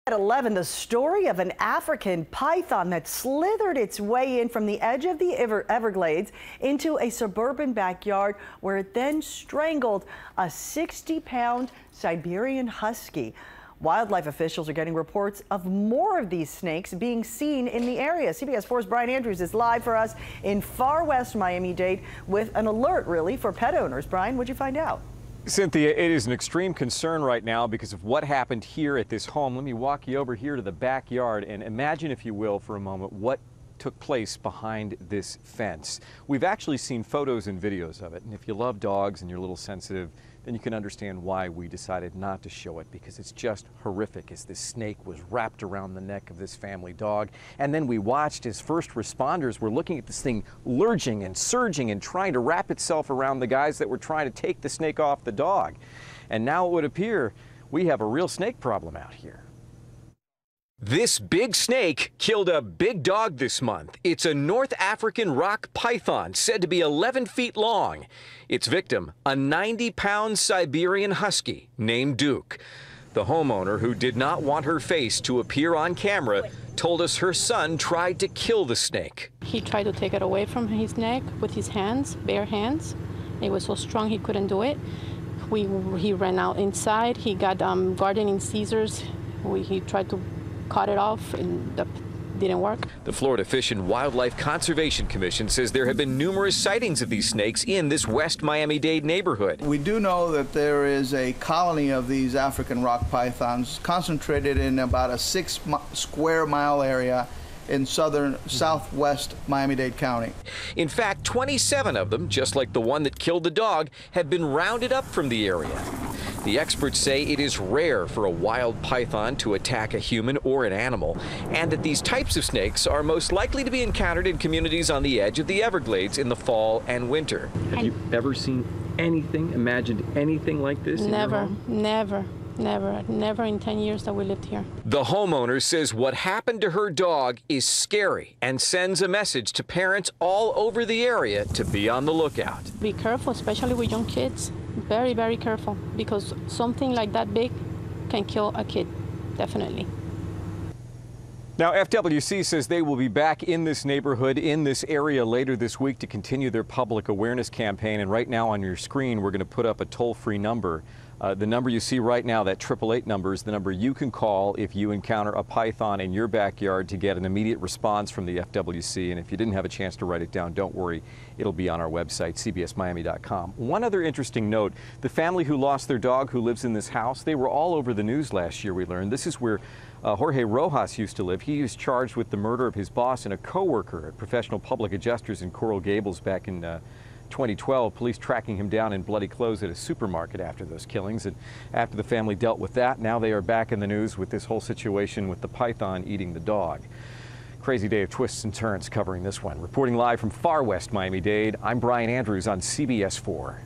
At 11, the story of an African python that slithered its way in from the edge of the Everglades into a suburban backyard where it then strangled a 60-pound Siberian Husky. Wildlife officials are getting reports of more of these snakes being seen in the area. CBS 4's Brian Andrews is live for us in far west Miami-Dade with an alert, really, for pet owners. Brian, what'd you find out? Cynthia, it is an extreme concern right now because of what happened here at this home. Let me walk you over here to the backyard and imagine, if you will, for a moment, what took place behind this fence. We've actually seen photos and videos of it, and if you love dogs and you're a little sensitive, then you can understand why we decided not to show it, because it's just horrific as this snake was wrapped around the neck of this family dog. And then we watched as first responders were looking at this thing lurching and surging and trying to wrap itself around the guys that were trying to take the snake off the dog. And now it would appear we have a real snake problem out here. This big snake killed a big dog this month. It's a North African rock python, said to be 11 feet long. Its victim, a 90-pound Siberian Husky named Duke. The homeowner, who did not want her face to appear on camera, told us her son tried to kill the snake. He tried to take it away from his neck with his hands, bare hands. It was so strong he couldn't do it. He ran out inside. He got gardening scissors. He tried to cut it off, and that didn't work. The Florida Fish and Wildlife Conservation Commission says there have been numerous sightings of these snakes in this West Miami-Dade neighborhood. We do know that there is a colony of these African rock pythons concentrated in about a 6 square mile area in southwest Miami-Dade County. In fact, 27 of them, just like the one that killed the dog, have been rounded up from the area. The experts say it is rare for a wild python to attack a human or an animal, and that these types of snakes are most likely to be encountered in communities on the edge of the Everglades in the fall and winter. Have you ever seen anything, imagined anything like this? Never, never in 10 years that we lived here. The homeowner says what happened to her dog is scary and sends a message to parents all over the area to be on the lookout. Be careful, especially with young kids. Very, very careful, because something like that big can kill a kid, definitely. Now, FWC says they will be back in this neighborhood, in this area later this week to continue their public awareness campaign. And right now on your screen, we're going to put up a toll-free number. The number you see right now, that 888 number, is the number you can call if you encounter a python in your backyard to get an immediate response from the FWC. And if you didn't have a chance to write it down, don't worry. It'll be on our website, cbsmiami.com. One other interesting note, the family who lost their dog who lives in this house, they were all over the news last year, we learned. This is where Jorge Rojas used to live. He was charged with the murder of his boss and a co-worker at Professional Public Adjusters in Coral Gables back in 2012, police tracking him down in bloody clothes at a supermarket after those killings. And after the family dealt with that, now they are back in the news with this whole situation with the python eating the dog. Crazy day of twists and turns covering this one. Reporting live from far west Miami-Dade, I'm Brian Andrews on CBS 4.